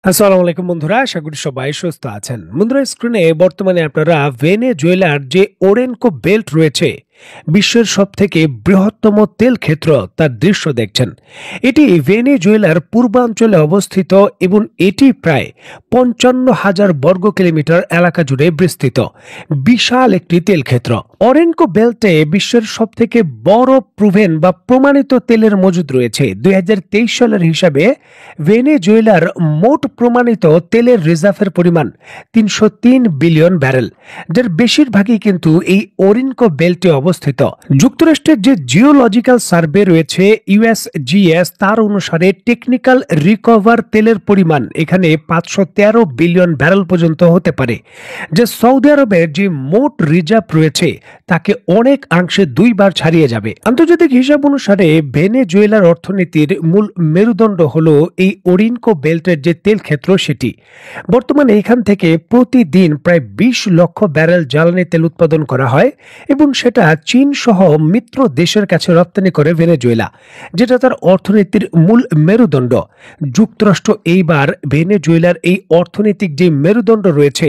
আসসালামু আলাইকুম বন্ধুরা, আশা করি সবাই সুস্থ আছেন। বন্ধুরা, স্ক্রিনে বর্তমানে আপনারা ভেনেজুয়েলার যে ওরেনকো বেল্ট রয়েছে, বিশ্বের সব থেকে বৃহত্তম তেল ক্ষেত্র, তার দৃশ্য দেখছেন। এটি ভেনেজুয়েলার পূর্বাঞ্চলে অবস্থিত এবং এটি প্রায় 55,000 বর্গ কিলোমিটার এলাকা জুড়ে বিস্তৃত বিশাল একটি তেল ক্ষেত্র। ওরেনকো বেল্টে বিশ্বের সব থেকে বড় প্রুভেন বা প্রমাণিত তেলের মজুদ রয়েছে। 2023 সালের হিসাবে ভেনেজুয়েলার মোট প্রমাণিত তেলের রিজার্ভের পরিমাণ 303 বিলিয়ন ব্যারেল, যার বেশিরভাগই কিন্তু এই ওরিনকো বেল্টে অবস্থিত। যুক্তরাষ্ট্রের যে জিওলজিক্যাল সার্ভে রয়েছে ইউএসজিএস, তার অনুসারে টেকনিক্যাল রিকভার তেলের পরিমাণ এখানে 513 বিলিয়ন ব্যারেল পর্যন্ত হতে পারে, যে সৌদি আরবের যে মোট রিজার্ভ রয়েছে তাকে অনেক অংশে দুইবার ছাড়িয়ে যাবে। আন্তর্জাতিক হিসাব অনুসারে ভেনেজুয়েলার অর্থনীতির মূল মেরুদণ্ড হলো এই ওরিনকো বেল্টের যে তেল ক্ষেত্র সেটি। বর্তমানে এখান থেকে প্রতিদিন প্রায় 20 লক্ষ ব্যারেল জ্বালানি তেল উৎপাদন করা হয় এবং সেটা চীন সহ মিত্র দেশের কাছে রপ্তানি করে ভেনেজুয়েলা, যেটা তার অর্থনীতির মূল মেরুদণ্ড। যুক্তরাষ্ট্র এইবার ভেনেজুয়েলার এই অর্থনৈতিক যে মেরুদণ্ড রয়েছে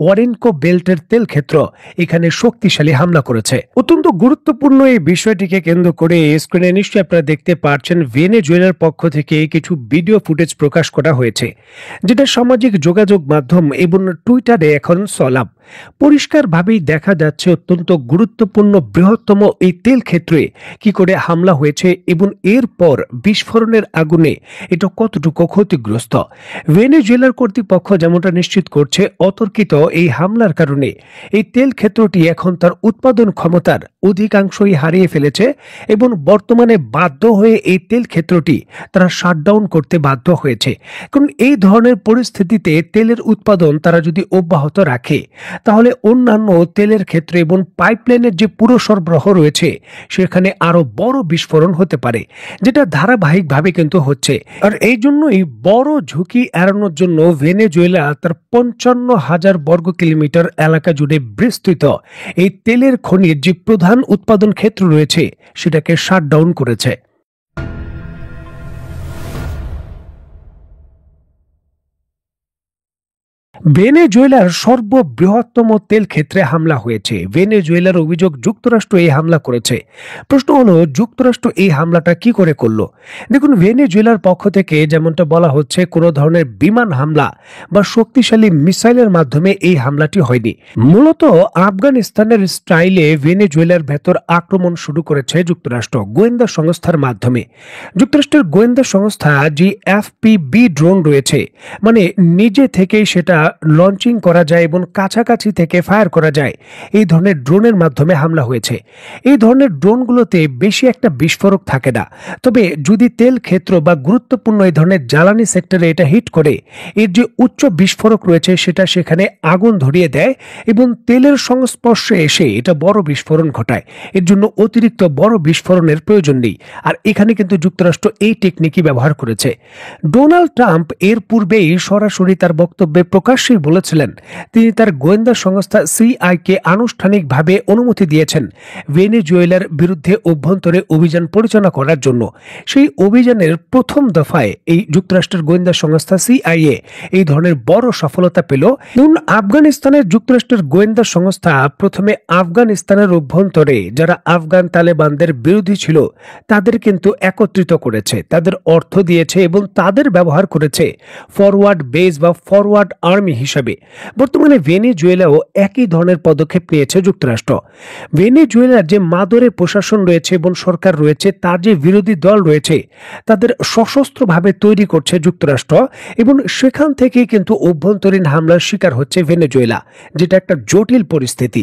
ওরিনকো বেল্টের তেল ক্ষেত্র, এখানে শক্তিশালী হামলা করেছে। অত্যন্ত গুরুত্বপূর্ণ এই বিষয়টিকে কেন্দ্র করে স্ক্রিনে নিশ্চয়ই আপনারা দেখতে পাচ্ছেন ভেনেজুয়েলার পক্ষ থেকে কিছু ভিডিও ফুটেজ প্রকাশ করা হয়েছে, যেটা সামাজিক যোগাযোগ মাধ্যম এবং টুইটারে এখন চলাম। পরিষ্কারভাবেই দেখা যাচ্ছে অত্যন্ত গুরুত্বপূর্ণ বৃহত্তম এই তেল ক্ষেত্রে কি করে হামলা হয়েছে এবং এরপর বিস্ফোরণের আগুনে এটা কতটুকু ক্ষতিগ্রস্ত। ভেনেজুয়েলার কর্তৃপক্ষ যেমনটা নিশ্চিত করছে, অতর্কিত এই হামলার কারণে এই তেল ক্ষেত্রটি এখন তার উৎপাদন ক্ষমতার অধিকাংশই হারিয়ে ফেলেছে এবং বর্তমানে বাধ্য হয়ে এই তেল ক্ষেত্রটি তারা শাটডাউন করতে বাধ্য হয়েছে। কারণ এই ধরনের পরিস্থিতিতে তেলের উৎপাদন তারা যদি অব্যাহত রাখে, তাহলে অন্যান্য তেলের ক্ষেত্রে এবং পাইপলাইনের যে পুরো সরবরাহ রয়েছে সেখানে আরো বড় বিস্ফোরণ হতে পারে, যেটা ধারাবাহিকভাবে কিন্তু হচ্ছে। আর এই জন্যই বড় ঝুঁকি এড়ানোর জন্য ভেনেজুয়েলা তার 55,000 বর্গ কিলোমিটার এলাকা জুড়ে বিস্তৃত এই তেলের খনির যে প্রধান উৎপাদন ক্ষেত্র রয়েছে সেটাকে শাটডাউন করেছে। ভেনেজুয়েলার সর্ববৃহত্তম তেল ক্ষেত্রে হামলা হয়েছে। ভেনেজুয়েলার অভিযোগ যুক্তরাষ্ট্র এই হামলা করেছে। প্রশ্ন হলো, যুক্তরাষ্ট্র এই হামলাটা কি করে করলো? দেখুন, ভেনেজুয়েলার পক্ষ থেকে যেমনটা বলা হচ্ছে, কোনো ধরনের বিমান হামলা বা শক্তিশালী মিসাইলের মাধ্যমে এই হামলাটি হয়নি। মূলত আফগানিস্তানের স্টাইলে ভেনেজুয়েলার ভেতর আক্রমণ শুরু করেছে যুক্তরাষ্ট্র গোয়েন্দা সংস্থার মাধ্যমে। যুক্তরাষ্ট্রের গোয়েন্দা সংস্থা যে এফপিবি ড্রোন রয়েছে, মানে নিজে থেকেই সেটা লঞ্চিং করা যায় এবং কাছাকাছি থেকে ফায়ার করা যায়, এই ধরনের ড্রোনের মাধ্যমে হামলা হয়েছে। এই ধরনের ড্রোনগুলোতে বেশি একটা বিস্ফোরক থাকে না, তবে যদি তেল ক্ষেত্র বা গুরুত্বপূর্ণ এই ধরনের জ্বালানি সেক্টরে এটা হিট করে, এর যে উচ্চ বিস্ফোরক রয়েছে সেটা সেখানে আগুন ধরিয়ে দেয় এবং তেলের সংস্পর্শে এসে এটা বড় বিস্ফোরণ ঘটায়। এর জন্য অতিরিক্ত বড় বিস্ফোরণের প্রয়োজন নেই। আর এখানে কিন্তু যুক্তরাষ্ট্র এই টেকনিকই ব্যবহার করেছে। ডোনাল্ড ট্রাম্প এর পূর্বেই সরাসরি তার বক্তব্যে প্রকাশ্যেই বলেছিলেন তিনি তার গোয়েন্দা সংস্থা সিআইকে আনুষ্ঠানিকভাবে অনুমতি দিয়েছেন ভেনেজুয়েলার বিরুদ্ধে অভ্যন্তরে অভিযান পরিচালনা করার জন্য। সেই অভিযানের প্রথম দফায় এই যুক্তরাষ্ট্রের গোয়েন্দা সংস্থা সিআইএ এই ধরনের বড় সফলতা পেল। আফগানিস্তানের যুক্তরাষ্ট্রের গোয়েন্দা সংস্থা প্রথমে আফগানিস্তানের অভ্যন্তরে যারা আফগান তালেবানদের বিরোধী ছিল তাদের কিন্তু একত্রিত করেছে, তাদের অর্থ দিয়েছে এবং তাদের ব্যবহার করেছে ফরওয়ার্ড বেস বা ফরওয়ার্ড আর্মি হিসাবে। বর্তমানে ভেনেজুয়েলাও একই ধরনের পদক্ষেপ নিয়েছে যুক্তরাষ্ট্র। ভেনেজুয়েলার যে মাদরে প্রশাসন রয়েছে এবং সরকার রয়েছে, তার যে বিরোধী দল রয়েছে, তাদের সশস্ত্রভাবে তৈরি করছে যুক্তরাষ্ট্র এবং সেখান থেকেই কিন্তু অভ্যন্তরীণ হামলার শিকার হচ্ছে ভেনেজুয়েলা, যেটা একটা জটিল পরিস্থিতি।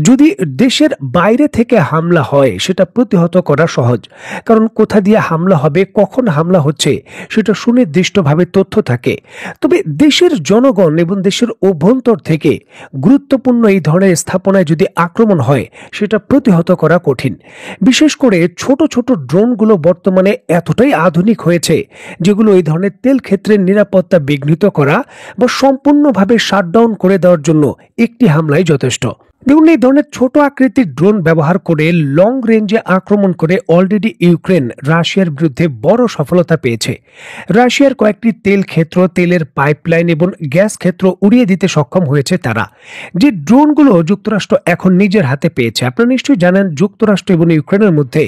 যদি দেশের বাইরে থেকে হামলা হয় সেটা প্রতিহত করা সহজ, কারণ কোথা দিয়ে হামলা হবে, কখন হামলা হচ্ছে সেটা সুনির্দিষ্টভাবে তথ্য থাকে। তবে দেশের জনগণ এবং দেশের অভ্যন্তর থেকে গুরুত্বপূর্ণ এই ধরনের স্থাপনায় যদি আক্রমণ হয় সেটা প্রতিহত করা কঠিন। বিশেষ করে ছোট ছোট ড্রোনগুলো বর্তমানে এতটাই আধুনিক হয়েছে যেগুলো এই ধরনের তেল ক্ষেত্রের নিরাপত্তা বিঘ্নিত করা বা সম্পূর্ণভাবে শাটডাউন করে দেওয়ার জন্য একটি হামলাই যথেষ্ট। দেখুন, এই ধরনের ছোট আকৃতির ড্রোন ব্যবহার করে লং রেঞ্জে আক্রমণ করে অলরেডি ইউক্রেন রাশিয়ার বিরুদ্ধে বড় সফলতা পেয়েছে। রাশিয়ার কয়েকটি তেল ক্ষেত্র, তেলের পাইপলাইন এবং গ্যাস ক্ষেত্র উড়িয়ে দিতে সক্ষম হয়েছে তারা। যে ড্রোনগুলো যুক্তরাষ্ট্র এখন নিজের হাতে পেয়েছে, আপনারা নিশ্চয়ই জানেন যুক্তরাষ্ট্র এবং ইউক্রেনের মধ্যে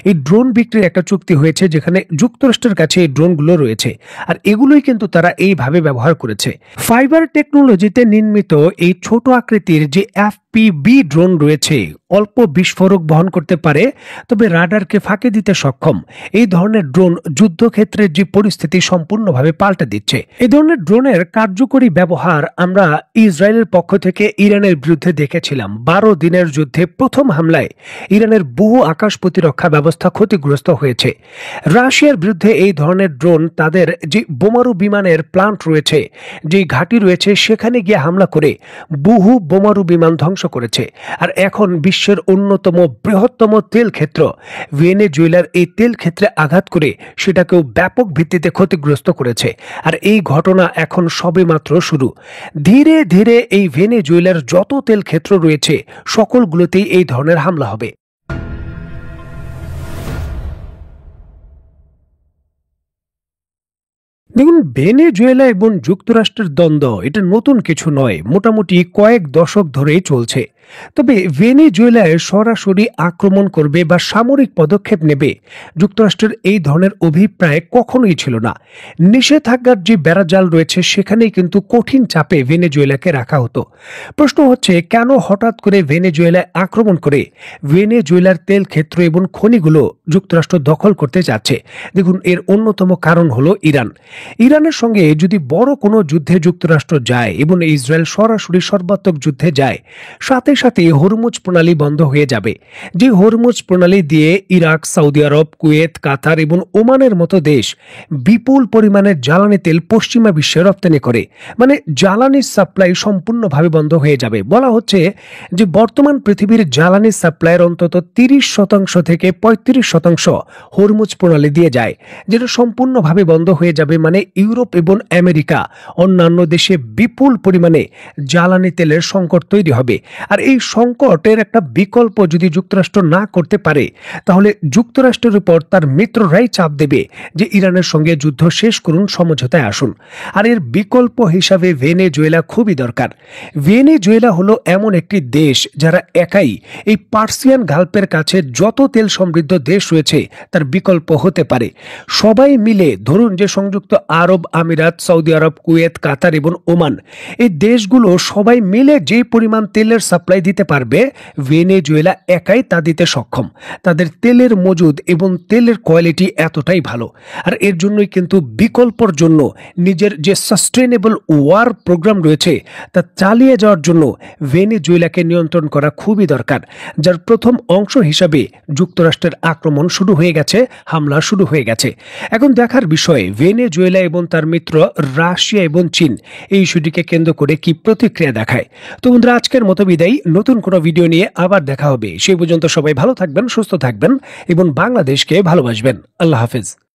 এই ড্রোন বিক্রির একটা চুক্তি হয়েছে, যেখানে যুক্তরাষ্ট্রের কাছে এই ড্রোনগুলো রয়েছে। আর এগুলোই কিন্তু তারা এইভাবে ব্যবহার করেছে। ফাইবার টেকনোলজিতে নির্মিত এই ছোট আকৃতির যে FPV ড্রোন রয়েছে, অল্প বিস্ফোরক বহন করতে পারে, তবে রাডারকে ফাঁকি দিতে সক্ষম। এই ধরনের ড্রোন যুদ্ধক্ষেত্রের যে পরিস্থিতি সম্পূর্ণভাবে পাল্টে দিচ্ছে। এই ধরনের ড্রোনের কার্যকরী ব্যবহার আমরা ইসরায়েলের পক্ষ থেকে ইরানের বিরুদ্ধে দেখেছিলাম। 12 দিনের যুদ্ধে প্রথম হামলায় ইরানের বহু আকাশ প্রতিরক্ষা ব্যবস্থা ক্ষতিগ্রস্ত হয়েছে। রাশিয়ার বিরুদ্ধে এই ধরনের ড্রোন তাদের যে বোমারু বিমানের প্লান্ট রয়েছে, যে ঘাঁটি রয়েছে, সেখানে গিয়ে হামলা করে বহু বোমারু বিমান ধ্বংস করেছে। আর এখন বিশ্বের অন্যতম বৃহত্তম তেল ক্ষেত্র ভেনেজুয়েলার এই তেল ক্ষেত্রে আঘাত করে সেটাকেও ব্যাপক ভিত্তিতে ক্ষতিগ্রস্ত করেছে। আর এই ঘটনা এখন সবেমাত্র শুরু। ধীরে ধীরে এই ভেনেজুয়েলার যত তেল ক্ষেত্র রয়েছে সকলগুলোতেই এই ধরনের হামলা হবে। দেখুন, ভেনেজুয়েলা এবং যুক্তরাষ্ট্রের দ্বন্দ্ব এটা নতুন কিছু নয়, মোটামুটি কয়েক দশক ধরেই চলছে। তবে ভেনেজুয়েলায় সরাসরি আক্রমণ করবে বা সামরিক পদক্ষেপ নেবে, যুক্তরাষ্ট্রের এই ধরনের অভিপ্রায় কখনোই ছিল না। নিষেধাজ্ঞার যে বেড়াজাল রয়েছে সেখানেই কিন্তু কঠিন চাপে ভেনেজুয়েলাকে রাখা হতো। প্রশ্ন হচ্ছে, কেন হঠাৎ করে ভেনেজুয়েলায় আক্রমণ করে ভেনেজুয়েলার তেল ক্ষেত্র এবং খনিগুলো যুক্তরাষ্ট্র দখল করতে যাচ্ছে? দেখুন, এর অন্যতম কারণ হলো ইরান। ইরানের সঙ্গে যদি বড় কোনো যুদ্ধে যুক্তরাষ্ট্র যায় এবং ইসরায়েল সরাসরি সর্বাত্মক যুদ্ধে যায়, সাথে সাথে হরমুজ প্রণালী বন্ধ হয়ে যাবে। যে হরমুজ প্রণালী দিয়ে ইরাক, সৌদি আরব, কুয়েত, কাতার এবং ওমানের মতো দেশ বিপুল পরিমাণের জ্বালানি তেল পশ্চিমা বিশ্বে রপ্তানি করে, মানে জ্বালানির সাপ্লাই সম্পূর্ণভাবে বন্ধ হয়ে যাবে। বলা হচ্ছে যে বর্তমান পৃথিবীর জ্বালানি সাপ্লাইয়ের অন্তত 30% থেকে 35% হরমুজ প্রণালী দিয়ে যায়, যেটা সম্পূর্ণভাবে বন্ধ হয়ে যাবে। মানে ইউরোপ এবং আমেরিকা, অন্যান্য দেশে বিপুল পরিমাণে জ্বালানি তেলের সংকট তৈরি হবে। আর এই সংকটের একটা বিকল্প যদি যুক্তরাষ্ট্র না করতে পারে, তাহলে যুক্তরাষ্ট্রের উপর তার মিত্ররাই চাপ দেবে যে ইরানের সঙ্গে যুদ্ধ শেষ করুন, সমঝোতায় আসুন। আর এর বিকল্প হিসাবে ভেনেজুয়েলা খুবই দরকার। ভেনেজুয়েলা হলো এমন একটি দেশ যারা একাই এই পার্সিয়ান গালফের কাছে যত তেল সমৃদ্ধ দেশ রয়েছে তার বিকল্প হতে পারে। সবাই মিলে, ধরুন যে সংযুক্ত আরব আমিরাত, সৌদি আরব, কুয়েত, কাতার এবং ওমান, এই দেশগুলো সবাই মিলে যে পরিমাণ তেলের সাপ্লাই দিতে পারবে, ভেনেজুয়েলা একাই তা দিতে সক্ষম। তাদের তেলের মজুদ এবং তেলের কোয়ালিটি এতটাই ভালো। আর এর জন্যই কিন্তু বিকল্পর জন্য নিজের যে সাস্টেনেবল ওয়ার প্রোগ্রাম রয়েছে তা চালিয়ে যাওয়ার জন্য ভেনেজুয়েলাকে নিয়ন্ত্রণ করা খুবই দরকার, যার প্রথম অংশ হিসাবে যুক্তরাষ্ট্রের আক্রমণ শুরু হয়ে গেছে, হামলা শুরু হয়ে গেছে। এখন দেখার বিষয় ভেনেজুয়েলা এবং তার মিত্র রাশিয়া এবং চীন এই ইস্যুটিকে কেন্দ্র করে কি প্রতিক্রিয়া দেখায়। তো বন্ধুরা, আজকের মতো বিদায়। নতুন কোনো ভিডিও নিয়ে আবার দেখা হবে। সেই পর্যন্ত সবাই ভালো থাকবেন, সুস্থ থাকবেন এবং বাংলাদেশকে ভালোবাসবেন। আল্লাহ হাফেজ।